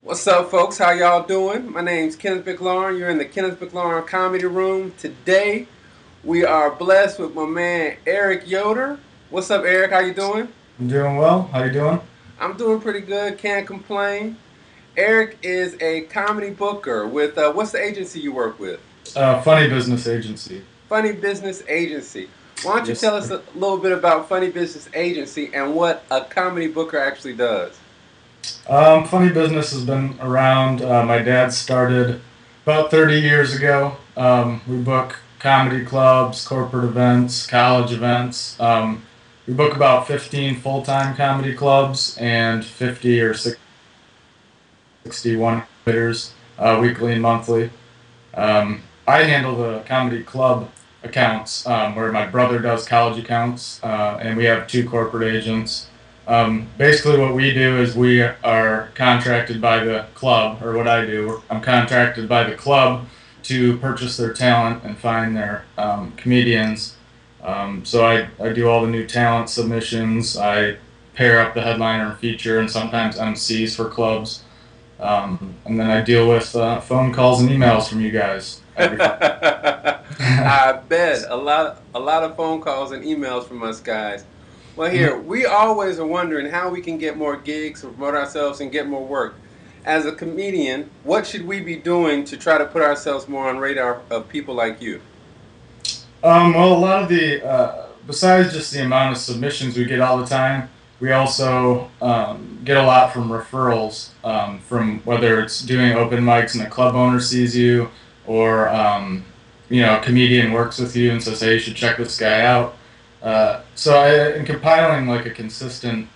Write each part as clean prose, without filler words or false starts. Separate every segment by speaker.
Speaker 1: What's up, folks? How y'all doing? My name's Kenneth McLaurin. You're in the Kenneth McLaurin Comedy Room. Today, we are blessed with my man Eric Yoder. What's up, Eric? How you doing?
Speaker 2: I'm doing well. How you doing?
Speaker 1: I'm doing pretty good. Can't complain. Eric is a comedy booker with what's the agency you work with?
Speaker 2: Funny business agency.
Speaker 1: Funny Business Agency. Why don't you
Speaker 2: Yes,
Speaker 1: tell us
Speaker 2: sir.
Speaker 1: a little bit about Funny Business Agency and what a comedy booker actually does?
Speaker 2: Funny business has been around. My dad started about 30 years ago. We book comedy clubs, corporate events, college events. We book about 15 full-time comedy clubs and 50 or 61 hitters weekly and monthly. I handle the comedy club accounts where my brother does college accounts, and we have two corporate agents. Basically, what we do is we are contracted by the club, or what I do, I'm contracted by the club to purchase their talent and find their comedians. So I do all the new talent submissions. I pair up the headliner and feature, and sometimes MCs for clubs. And then I deal with phone calls and emails from you guys every
Speaker 1: I bet a lot of phone calls and emails from us guys. Well, here we always are wondering how we can get more gigs, promote ourselves, and get more work. As a comedian, what should we be doing to try to put ourselves more on radar of people like you?
Speaker 2: Well, a lot of besides just the amount of submissions we get all the time, we also get a lot from referrals, from whether it's doing open mics and the club owner sees you, or a comedian works with you and says, "Hey, you should check this guy out." In compiling like a consistent,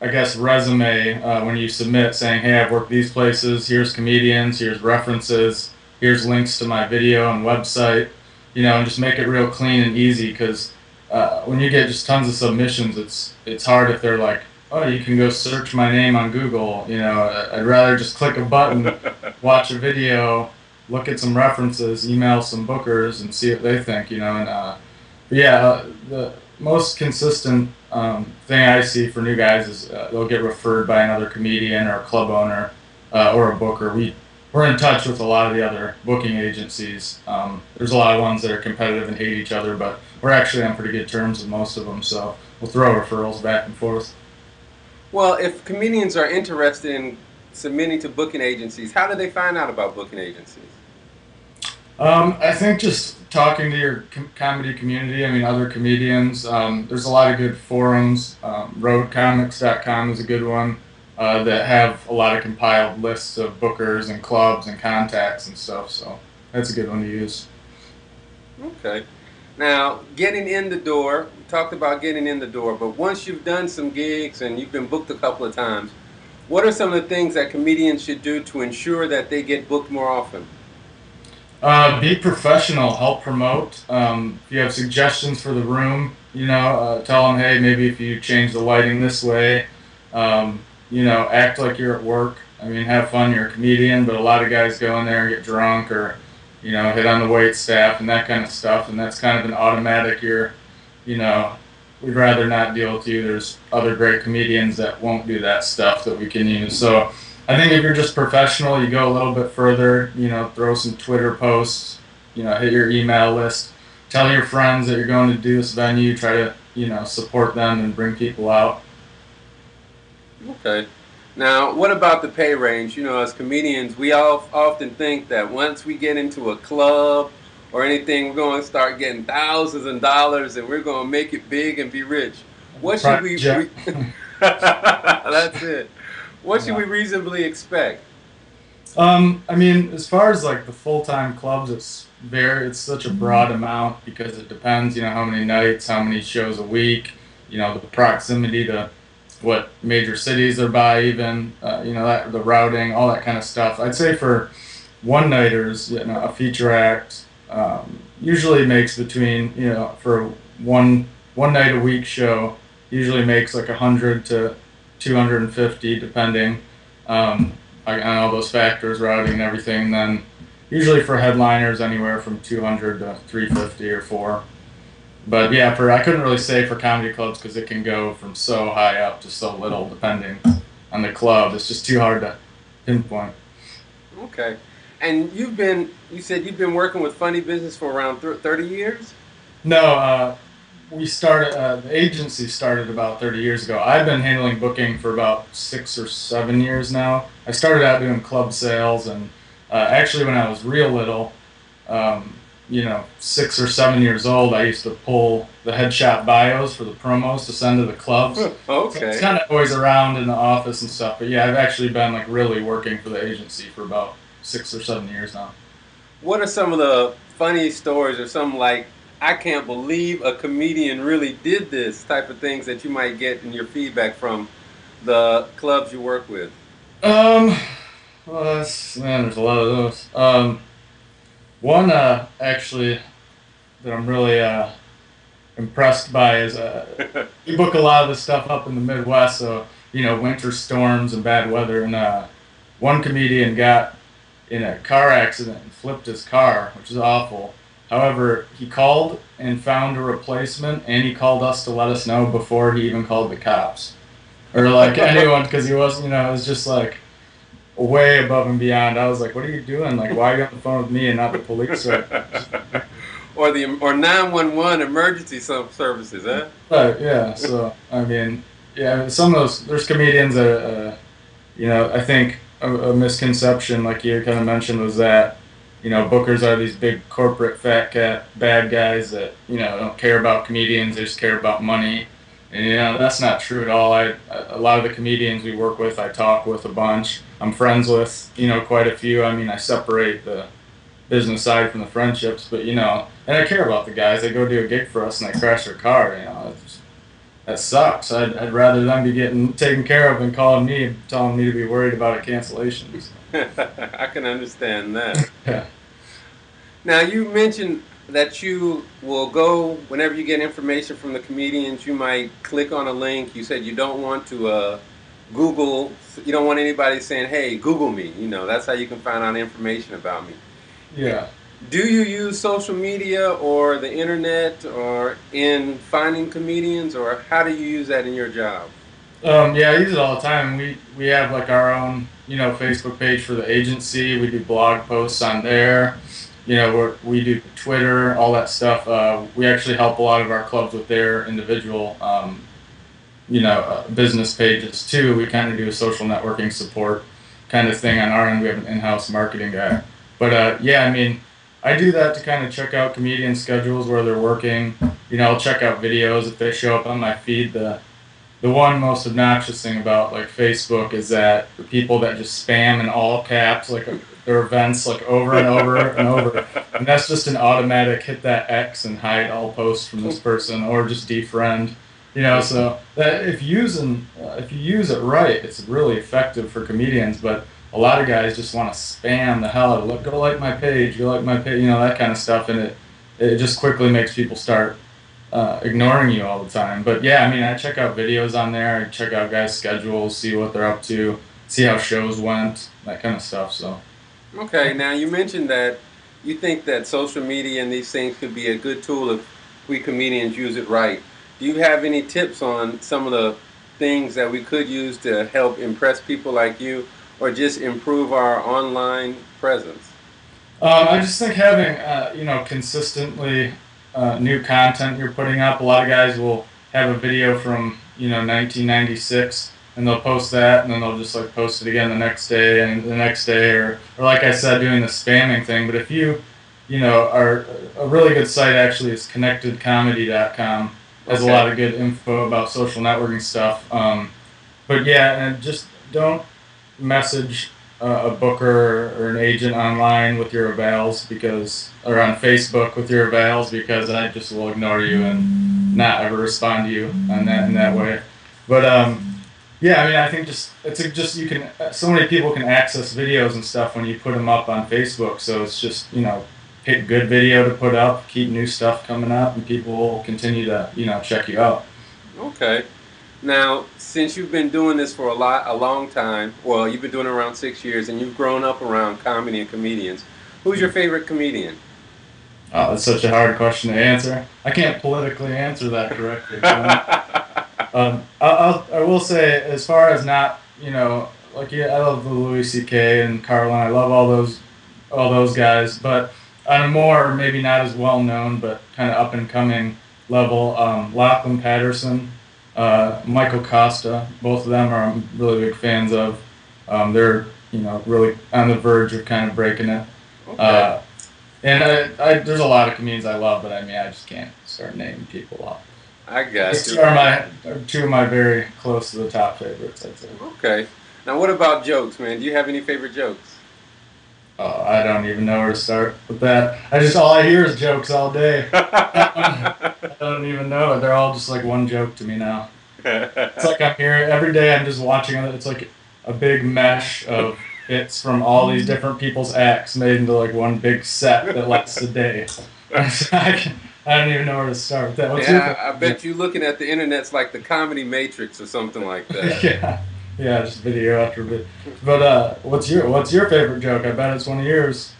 Speaker 2: I guess, resume when you submit, saying, "Hey, I've worked these places. Here's comedians. Here's references. Here's links to my video and website." And just make it real clean and easy because when you get just tons of submissions, it's hard if they're like, "Oh, you can go search my name on Google." I'd rather just click a button, watch a video, look at some references, email some bookers, and see what they think. The most consistent thing I see for new guys is they'll get referred by another comedian or a club owner or a booker. We're in touch with a lot of the other booking agencies. There's a lot of ones that are competitive and hate each other, but we're actually on pretty good terms with most of them. So we'll throw referrals back and forth.
Speaker 1: Well, if comedians are interested in submitting to booking agencies, how do they find out about booking agencies?
Speaker 2: I think just talking to your comedy community, I mean, other comedians, there's a lot of good forums. Roadcomics.com is a good one that have a lot of compiled lists of bookers and clubs and contacts and stuff. So that's a good one to use.
Speaker 1: Okay. Now, getting in the door, we talked about getting in the door, but once you've done some gigs and you've been booked a couple of times, what are some of the things that comedians should do to ensure that they get booked more often?
Speaker 2: Be professional, help promote. If you have suggestions for the room, tell them, hey, maybe if you change the lighting this way, act like you're at work. I mean, have fun. You're a comedian, but a lot of guys go in there and get drunk or, hit on the wait staff and that kind of stuff. And that's kind of an automatic. You know, we'd rather not deal with you. There's other great comedians that won't do that stuff that we can use. So I think if you're just professional, you go a little bit further, throw some Twitter posts, hit your email list, tell your friends that you're going to do this venue, try to, support them and bring people out.
Speaker 1: Okay. Now, what about the pay range? As comedians, we all often think that once we get into a club or anything, we're going to start getting thousands of dollars and we're going to make it big and be rich. What should
Speaker 2: Private
Speaker 1: we?
Speaker 2: jet.
Speaker 1: That's it. What should we
Speaker 2: Yeah.
Speaker 1: reasonably expect?
Speaker 2: I mean, as far as like the full-time clubs, it's such a broad amount because it depends, how many nights, how many shows a week, the proximity to what major cities they're by, even, that the routing, all that kind of stuff. I'd say for one-nighters, a feature act usually makes between, for one night a week show, usually makes like 100 to 250, depending. Um, on all those factors, routing and everything. And then usually for headliners, anywhere from 200 to 350 or four. But yeah, I couldn't really say for comedy clubs because it can go from so high up to so little depending on the club. It's just too hard to pinpoint.
Speaker 1: Okay. And you said you've been working with funny business for around 30 years?
Speaker 2: No, we started, the agency started about 30 years ago. I've been handling booking for about 6 or 7 years now. I started out doing club sales, and actually, when I was real little, 6 or 7 years old, I used to pull the headshot bios for the promos to send to the clubs. So it's
Speaker 1: Okay.
Speaker 2: kind of always around in the office and stuff. But yeah, I've actually been like really working for the agency for about 6 or 7 years now.
Speaker 1: What are some of the funny stories or some like, I can't believe a comedian really did this type of things that you might get in your feedback from the clubs you work with?
Speaker 2: Um, well, man, there's a lot of those. One actually that I'm really impressed by is we book a lot of this stuff up in the Midwest, so winter storms and bad weather. And one comedian got in a car accident and flipped his car, which is awful. However, he called and found a replacement, and he called us to let us know before he even called the cops or like anyone, because he was, it was just like way above and beyond. I was like, "What are you doing? Like, why are you on the phone with me and not the police right now?"
Speaker 1: Or 911 emergency services, huh?
Speaker 2: But yeah, so I mean, yeah, some of those there's comedians that I think a misconception, like you kind of mentioned, was that bookers are these big corporate fat cat bad guys that don't care about comedians; they just care about money. And that's not true at all. A lot of the comedians we work with, I talk with a bunch. I'm friends with quite a few. I mean, I separate the business side from the friendships, but and I care about the guys. They go do a gig for us and they crash their car. That sucks. I'd rather them be getting taken care of than calling me and telling me to be worried about a cancellation. So,
Speaker 1: I can understand that.
Speaker 2: yeah.
Speaker 1: Now, you mentioned that you will go whenever you get information from the comedians. You might click on a link. You said you don't want to Google. You don't want anybody saying, "Hey, Google me." That's how you can find out information about me.
Speaker 2: Yeah.
Speaker 1: Do you use social media or the internet or in finding comedians, or how do you use that in your job?
Speaker 2: Yeah, I use it all the time. We have like our own, Facebook page for the agency. We do blog posts on there. We do Twitter, all that stuff. We actually help a lot of our clubs with their individual, business pages too. We kind of do a social networking support kind of thing on our end. We have an in-house marketing guy. But yeah, I mean, I do that to kind of check out comedian schedules where they're working. I'll check out videos if they show up on my feed. The one most obnoxious thing about like Facebook is that the people that just spam in all caps like their events like over and over and over, and that's just an automatic hit that X and hide all posts from this person or just defriend. So that if you use it right, it's really effective for comedians. But a lot of guys just want to spam the hell out of look, go like my page, go like my page, that kind of stuff, and it just quickly makes people start ignoring you all the time. But yeah, I mean, I check out videos on there. I check out guys' schedules, see what they're up to, see how shows went, that kind of stuff. So
Speaker 1: Okay, now you mentioned that you think that social media and these things could be a good tool if we comedians use it right. Do you have any tips on some of the things that we could use to help impress people like you or just improve our online presence?
Speaker 2: I just think having consistently new content you're putting up. A lot of guys will have a video from 1996 and they'll post that and then they'll just like post it again the next day and the next day, or like I said, doing the spamming thing. But if are a really good site actually is connectedcomedy.com, has a
Speaker 1: Okay.
Speaker 2: lot of good info about social networking stuff. But yeah, and just don't message a booker or an agent online with your avals or on Facebook with your avals, because I just will ignore you and not ever respond to you in that way. But yeah, I mean, I think just you can so many people can access videos and stuff when you put them up on Facebook. So it's just pick good video to put up, keep new stuff coming up, and people will continue to check you out.
Speaker 1: Okay. Now, since you've been doing this for a long time, well, you've been doing it around 6 years, and you've grown up around comedy and comedians. Who's your favorite comedian?
Speaker 2: Oh, that's such a hard question to answer. I can't politically answer that correctly. I will say, as far as not, like yeah, I love the Louis C.K. and Carlin. I love all those guys, but on a more maybe not as well known, but kind of up and coming level, Lachlan Patterson, Michael Costa, both of them are I'm really big fans of. They're really on the verge of kind of breaking it.
Speaker 1: Okay,
Speaker 2: Uh, and there's a lot of comedians I love, but I mean I just can't start naming people off.
Speaker 1: I got
Speaker 2: These
Speaker 1: you.
Speaker 2: are two of my very close to the top favorites, I'd say.
Speaker 1: Okay. Now, what about jokes, man? Do you have any favorite jokes?
Speaker 2: I don't even know where to start with that. All I hear is jokes all day. I don't even know it. They're all just like one joke to me now. It's like I'm here every day. I'm just watching it. It's like a big mesh of bits from all these different people's acts made into like one big set that lasts a day. I don't even know where to start with that. What's your
Speaker 1: Yeah,
Speaker 2: favorite
Speaker 1: I
Speaker 2: joke?
Speaker 1: bet you looking at the internet's like the comedy matrix or something like that.
Speaker 2: Yeah, yeah, just video after video. But what's your favorite joke? I bet it's one of yours.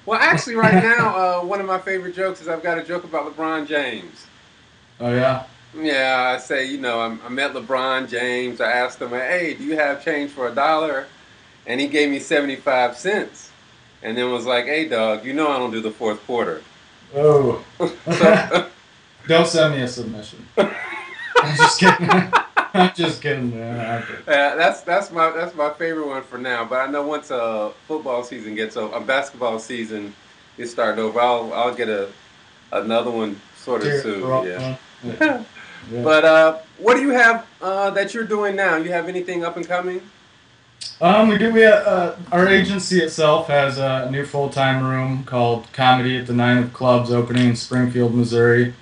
Speaker 1: Well, actually, right now, one of my favorite jokes is I've got a joke about LeBron James.
Speaker 2: Oh yeah.
Speaker 1: Yeah, I say, I met LeBron James. I asked him, hey, do you have change for $1? And he gave me 75 cents. And then was like, hey, dog, I don't do the fourth quarter.
Speaker 2: Oh.
Speaker 1: So,
Speaker 2: Don't send me a submission. I'm just kidding. I'm just kidding, man.
Speaker 1: that's my favorite one for now. But I know once football season gets over, basketball season is starting over, I'll get another one sort of
Speaker 2: Cheer for
Speaker 1: soon.
Speaker 2: all
Speaker 1: Yeah.
Speaker 2: fun. Yeah. Yeah.
Speaker 1: But what do you have that you're doing now? You have anything up and coming?
Speaker 2: We do. Our agency itself has a new full-time room called Comedy at the Nine of Clubs, opening in Springfield, Missouri.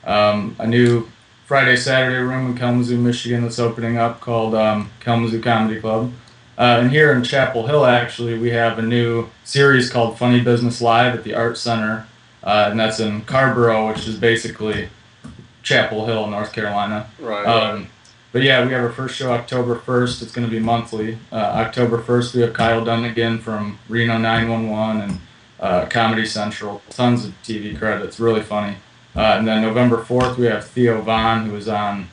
Speaker 2: A new Friday Saturday room in Kalamazoo, Michigan, that's opening up called Kalamazoo Comedy Club. And here in Chapel Hill, actually, we have a new series called Funny Business Live at the Art Center, and that's in Carborough, which is basically Chapel Hill, North Carolina.
Speaker 1: Right.
Speaker 2: But yeah, we have our first show October 1st. It's going to be monthly. October 1st, we have Kyle Dunnigan from Reno 911 and Comedy Central. Tons of TV credits. Really funny. And then November 4th, we have Theo Vaughn, who is on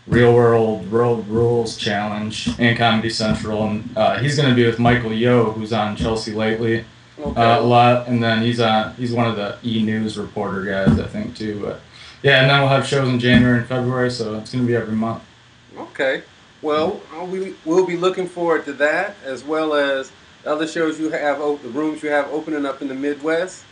Speaker 2: Real World Rules Challenge and Comedy Central. And he's going to be with Michael Yo, who's on Chelsea Lately
Speaker 1: Okay.
Speaker 2: a lot. And then he's one of the E! News reporter guys, I think, too. But yeah, and then we'll have shows in January and February, so it's going to be every month.
Speaker 1: Okay. Well, we'll be looking forward to that as well as other shows you have, the rooms you have opening up in the Midwest.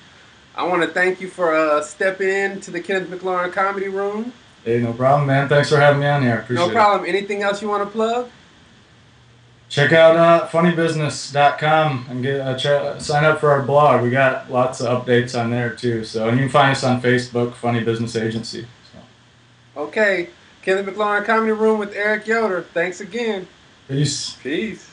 Speaker 1: I want to thank you for stepping in to the Kenneth McLaurin Comedy Room.
Speaker 2: Hey, no problem, man. Thanks for having me on here. I
Speaker 1: No
Speaker 2: appreciate it.
Speaker 1: problem. Anything else you want to plug?
Speaker 2: Check out funnybusiness.com and sign up for our blog. We got lots of updates on there too. So, and you can find us on Facebook, Funny Business Agency. So,
Speaker 1: Okay. Kenneth McLaurin Comedy Room with Eric Yoder. Thanks again.
Speaker 2: peace.
Speaker 1: Peace.